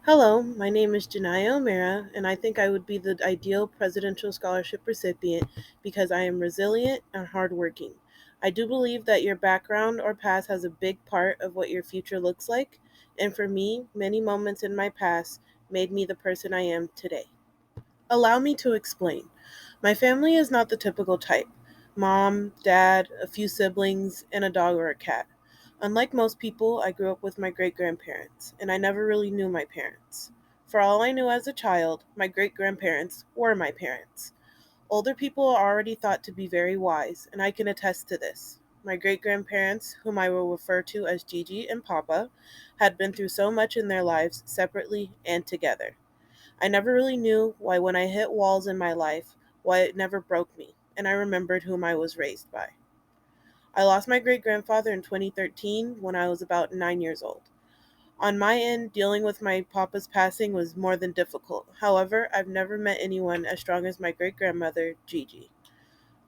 Hello, my name is Janaya O'Mara, and I think I would be the ideal presidential scholarship recipient because I am resilient and hardworking. I do believe that your background or past has a big part of what your future looks like, and for me, many moments in my past made me the person I am today. Allow me to explain. My family is not the typical type: mom, dad, a few siblings, and a dog or a cat. Unlike most people, I grew up with my great grandparents, and I never really knew my parents. For all I knew as a child, my great grandparents were my parents. Older people are already thought to be very wise, and I can attest to this. My great grandparents, whom I will refer to as Gigi and Papa, had been through so much in their lives separately and together. I never really knew why when I hit walls in my life, why it never broke me, and I remembered whom I was raised by. I lost my great grandfather in 2013 when I was about 9 years old. On my end, dealing with my papa's passing was more than difficult. However, I've never met anyone as strong as my great grandmother, Gigi.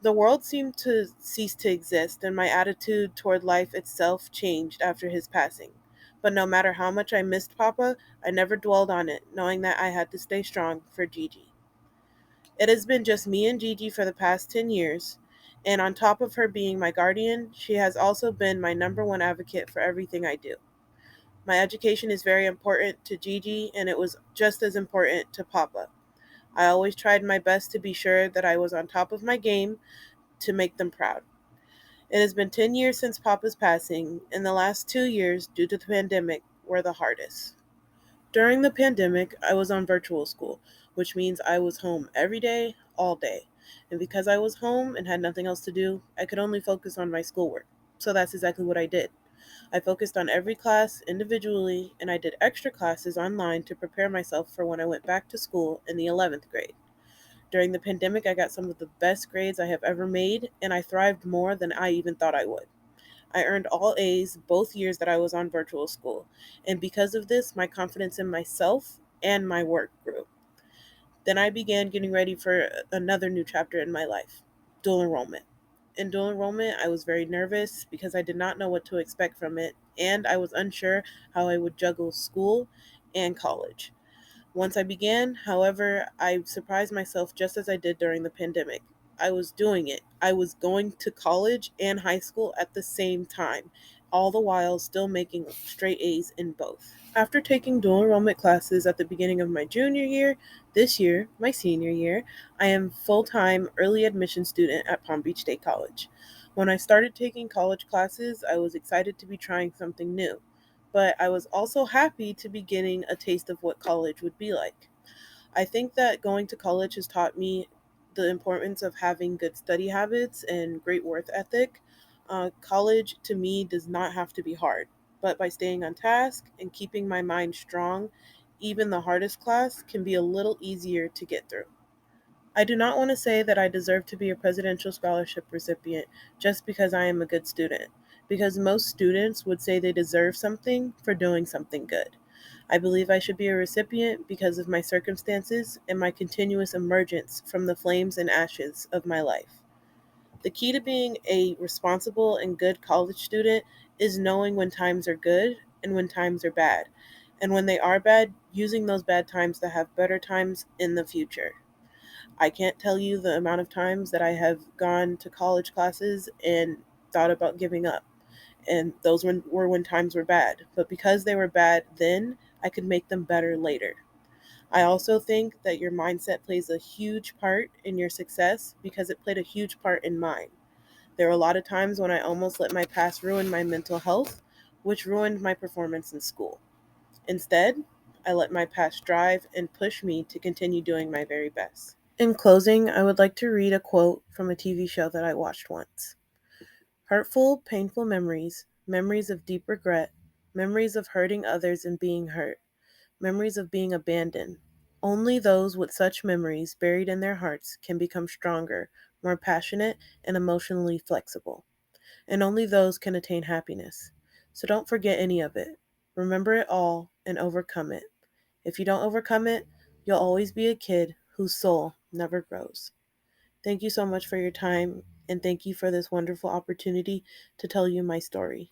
The world seemed to cease to exist, and my attitude toward life itself changed after his passing. But no matter how much I missed Papa, I never dwelled on it, knowing that I had to stay strong for Gigi. It has been just me and Gigi for the past 10 years, and on top of her being my guardian, she has also been my number one advocate for everything I do. My education is very important to Gigi, and it was just as important to Papa. I always tried my best to be sure that I was on top of my game to make them proud. It has been 10 years since Papa's passing, and the last 2 years, due to the pandemic, were the hardest. During the pandemic, I was on virtual school, which means I was home every day, all day. And because I was home and had nothing else to do, I could only focus on my schoolwork. So that's exactly what I did. I focused on every class individually, and I did extra classes online to prepare myself for when I went back to school in the 11th grade. During the pandemic, I got some of the best grades I have ever made, and I thrived more than I even thought I would. I earned all A's both years that I was on virtual school, and because of this, my confidence in myself and my work grew. Then I began getting ready for another new chapter in my life: dual enrollment. In dual enrollment, I was very nervous because I did not know what to expect from it, and I was unsure how I would juggle school and college. Once I began, however, I surprised myself just as I did during the pandemic. I was doing it. I was going to college and high school at the same time, all the while still making straight A's in both. After taking dual enrollment classes at the beginning of my junior year, this year, my senior year, I am full-time early admission student at Palm Beach State College. When I started taking college classes, I was excited to be trying something new, but I was also happy to be getting a taste of what college would be like. I think that going to college has taught me the importance of having good study habits and great work ethic. College to me does not have to be hard, but by staying on task and keeping my mind strong, even the hardest class can be a little easier to get through. I do not want to say that I deserve to be a presidential scholarship recipient just because I am a good student, because most students would say they deserve something for doing something good. I believe I should be a recipient because of my circumstances and my continuous emergence from the flames and ashes of my life. The key to being a responsible and good college student is knowing when times are good and when times are bad, and when they are bad, using those bad times to have better times in the future. I can't tell you the amount of times that I have gone to college classes and thought about giving up. And those were when times were bad. But because they were bad then, I could make them better later. I also think that your mindset plays a huge part in your success because it played a huge part in mine. There were a lot of times when I almost let my past ruin my mental health, which ruined my performance in school. Instead, I let my past drive and push me to continue doing my very best. In closing, I would like to read a quote from a TV show that I watched once. Hurtful, painful memories, memories of deep regret, memories of hurting others and being hurt, memories of being abandoned. Only those with such memories buried in their hearts can become stronger, more passionate, and emotionally flexible. And only those can attain happiness. So don't forget any of it. Remember it all and overcome it. If you don't overcome it, you'll always be a kid whose soul never grows. Thank you so much for your time, and thank you for this wonderful opportunity to tell you my story.